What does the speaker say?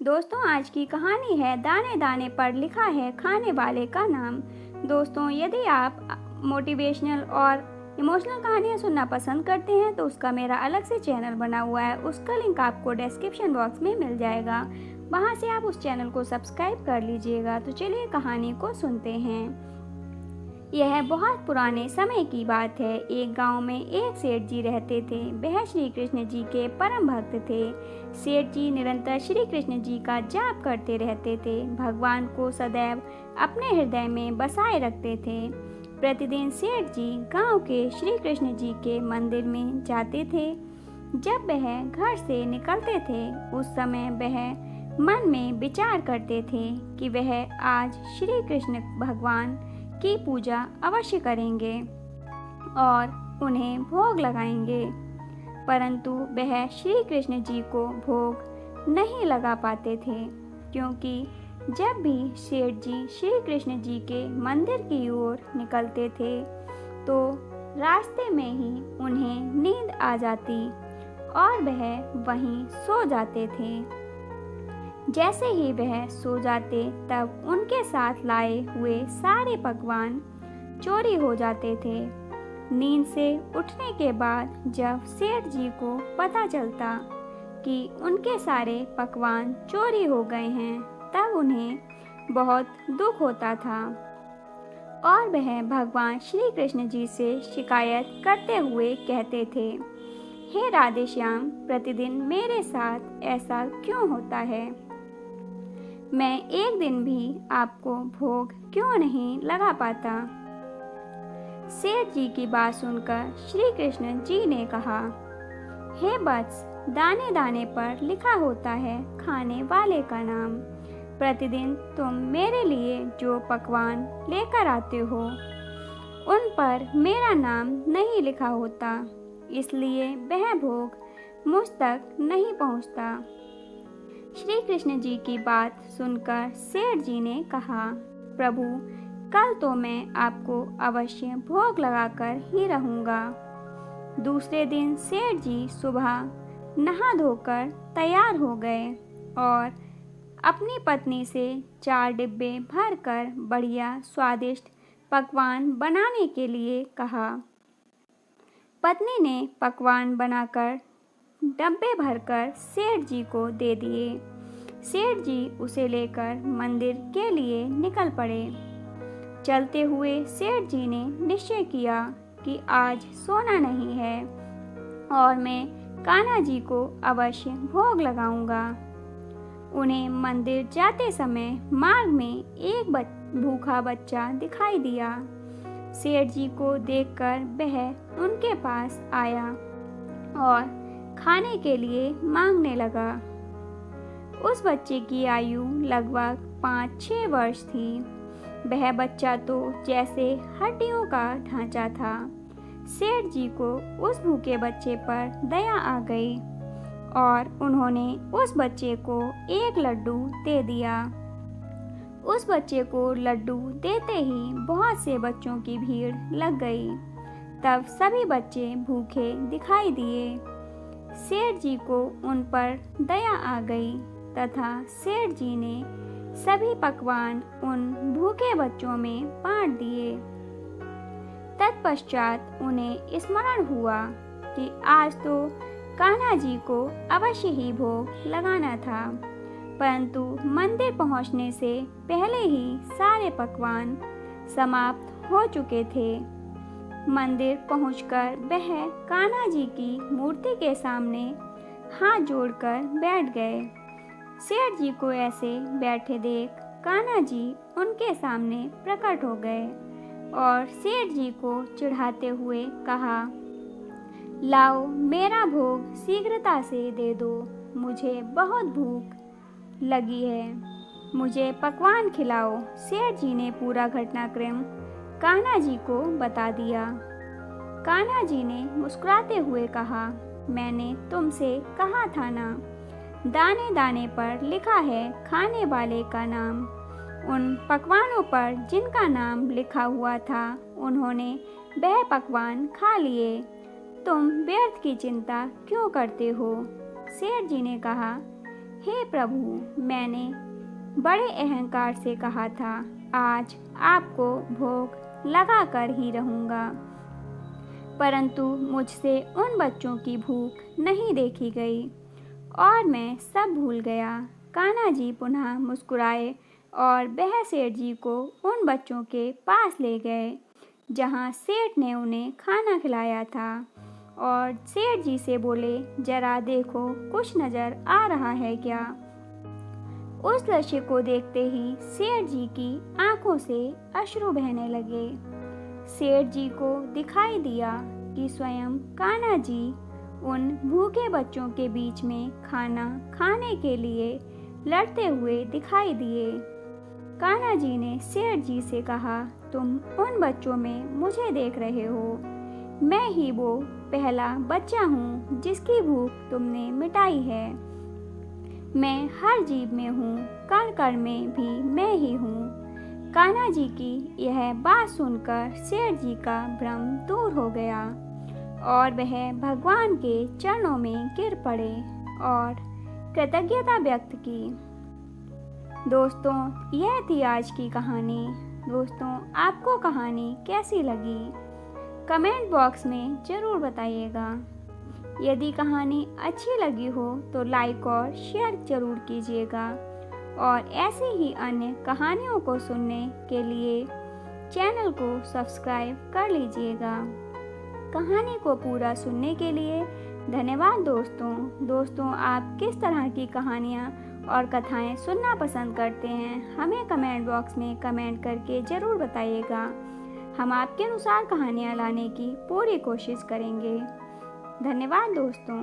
दोस्तों, आज की कहानी है दाने दाने पर लिखा है खाने वाले का नाम। दोस्तों, यदि आप मोटिवेशनल और इमोशनल कहानियाँ सुनना पसंद करते हैं तो उसका मेरा अलग से चैनल बना हुआ है। उसका लिंक आपको डिस्क्रिप्शन बॉक्स में मिल जाएगा, वहाँ से आप उस चैनल को सब्सक्राइब कर लीजिएगा। तो चलिए कहानी को सुनते हैं। यह बहुत पुराने समय की बात है। एक गांव में एक सेठ जी रहते थे। वह श्री कृष्ण जी के परम भक्त थे। सेठ जी निरंतर श्री कृष्ण जी का जाप करते रहते थे, भगवान को सदैव अपने हृदय में बसाए रखते थे। प्रतिदिन सेठ जी गांव के श्री कृष्ण जी के मंदिर में जाते थे। जब वह घर से निकलते थे उस समय वह मन में विचार करते थे कि वह आज श्री कृष्ण भगवान की पूजा अवश्य करेंगे और उन्हें भोग लगाएंगे, परंतु वह श्री कृष्ण जी को भोग नहीं लगा पाते थे, क्योंकि जब भी सेठ जी श्री कृष्ण जी के मंदिर की ओर निकलते थे तो रास्ते में ही उन्हें नींद आ जाती और वह वहीं सो जाते थे। जैसे ही वह सो जाते तब उनके साथ लाए हुए सारे पकवान चोरी हो जाते थे। नींद से उठने के बाद जब सेठ जी को पता चलता कि उनके सारे पकवान चोरी हो गए हैं तब उन्हें बहुत दुख होता था और वह भगवान श्री कृष्ण जी से शिकायत करते हुए कहते थे, हे राधे श्याम, प्रतिदिन मेरे साथ ऐसा क्यों होता है? मैं एक दिन भी आपको भोग क्यों नहीं लगा पाता? सेठ जी की बात सुनकर श्री कृष्ण जी ने कहा, हे वत्स, दाने दाने पर लिखा होता है खाने वाले का नाम। प्रतिदिन तुम मेरे लिए जो पकवान लेकर आते हो उन पर मेरा नाम नहीं लिखा होता, इसलिए वह भोग मुझ तक नहीं पहुंचता। श्री कृष्ण जी की बात सुनकर सेठ जी ने कहा, प्रभु, कल तो मैं आपको अवश्य भोग लगाकर ही रहूंगा। दूसरे दिन सेठ जी सुबह नहा धोकर तैयार हो गए और अपनी पत्नी से 4 डिब्बे भरकर बढ़िया स्वादिष्ट पकवान बनाने के लिए कहा। पत्नी ने पकवान बनाकर डब्बे भरकर सेठ जी को दे दिए। सेठ जी उसे लेकर मंदिर के लिए निकल पड़े। चलते हुए सेठ जी ने निश्चय किया कि आज सोना नहीं है और मैं कान्हा जी को अवश्य भोग लगाऊंगा। उन्हें मंदिर जाते समय मार्ग में एक भूखा बच्चा दिखाई दिया। सेठ जी को देखकर वह उनके पास आया और खाने के लिए मांगने लगा। उस बच्चे की आयु लगभग 5-6 वर्ष थी। वह बच्चा तो जैसे हड्डियों का ढांचा था। सेठ जी को उस भूखे बच्चे पर दया आ गई और उन्होंने उस बच्चे को एक लड्डू दे दिया। उस बच्चे को लड्डू देते ही बहुत से बच्चों की भीड़ लग गई। तब सभी बच्चे भूखे दिखाई दिए। सेठ जी को उन पर दया आ गई तथा सेठ जी ने सभी पकवान उन भूखे बच्चों में बांट दिए। तत्पश्चात उन्हें स्मरण हुआ कि आज तो कान्हा जी को अवश्य ही भोग लगाना था, परंतु मंदिर पहुंचने से पहले ही सारे पकवान समाप्त हो चुके थे। मंदिर पहुंचकर वह कान्हा जी की मूर्ति के सामने हाथ जोड़कर बैठ गए। सेठ जी को ऐसे बैठे देख कान्हा जी उनके सामने प्रकट हो गए और सेठ जी को चिढ़ाते हुए कहा, लाओ, मेरा भोग शीघ्रता से दे दो, मुझे बहुत भूख लगी है, मुझे पकवान खिलाओ। सेठ जी ने पूरा घटनाक्रम कान्हा जी को बता दिया। कान्हा जी ने मुस्कुराते हुए कहा, मैंने तुमसे कहा था ना, दाने दाने पर लिखा है खाने वाले का नाम। उन पकवानों पर जिनका नाम लिखा हुआ था उन्होंने वह पकवान खा लिए। तुम व्यर्थ की चिंता क्यों करते हो? सेठ जी ने कहा, हे प्रभु, मैंने बड़े अहंकार से कहा था, आज आपको भोग लगा कर ही रहूँगा, परंतु मुझसे उन बच्चों की भूख नहीं देखी गई और मैं सब भूल गया। कान्हा जी पुनः मुस्कुराए और वह सेठ जी को उन बच्चों के पास ले गए जहाँ सेठ ने उन्हें खाना खिलाया था और सेठ जी से बोले, जरा देखो कुछ नज़र आ रहा है क्या। उस दृश्य को देखते ही सेठ जी की आंखों से अश्रु बहने लगे। सेठ जी को दिखाई दिया कि स्वयं कान्हा जी उन भूखे बच्चों के बीच में खाना खाने के लिए लड़ते हुए दिखाई दिए। कान्हा जी ने सेठ जी से कहा, तुम उन बच्चों में मुझे देख रहे हो, मैं ही वो पहला बच्चा हूँ जिसकी भूख तुमने मिटाई है। मैं हर जीव में हूँ, कण कण में भी मैं ही हूँ। कान्हा जी की यह बात सुनकर सेठ जी का भ्रम दूर हो गया और वह भगवान के चरणों में गिर पड़े और कृतज्ञता व्यक्त की। दोस्तों, यह थी आज की कहानी। दोस्तों, आपको कहानी कैसी लगी कमेंट बॉक्स में ज़रूर बताइएगा। यदि कहानी अच्छी लगी हो तो लाइक और शेयर ज़रूर कीजिएगा और ऐसी ही अन्य कहानियों को सुनने के लिए चैनल को सब्सक्राइब कर लीजिएगा। कहानी को पूरा सुनने के लिए धन्यवाद दोस्तों, आप किस तरह की कहानियाँ और कथाएं सुनना पसंद करते हैं, हमें कमेंट बॉक्स में कमेंट करके ज़रूर बताइएगा। हम आपके अनुसार कहानियाँ लाने की पूरी कोशिश करेंगे। धन्यवाद दोस्तों।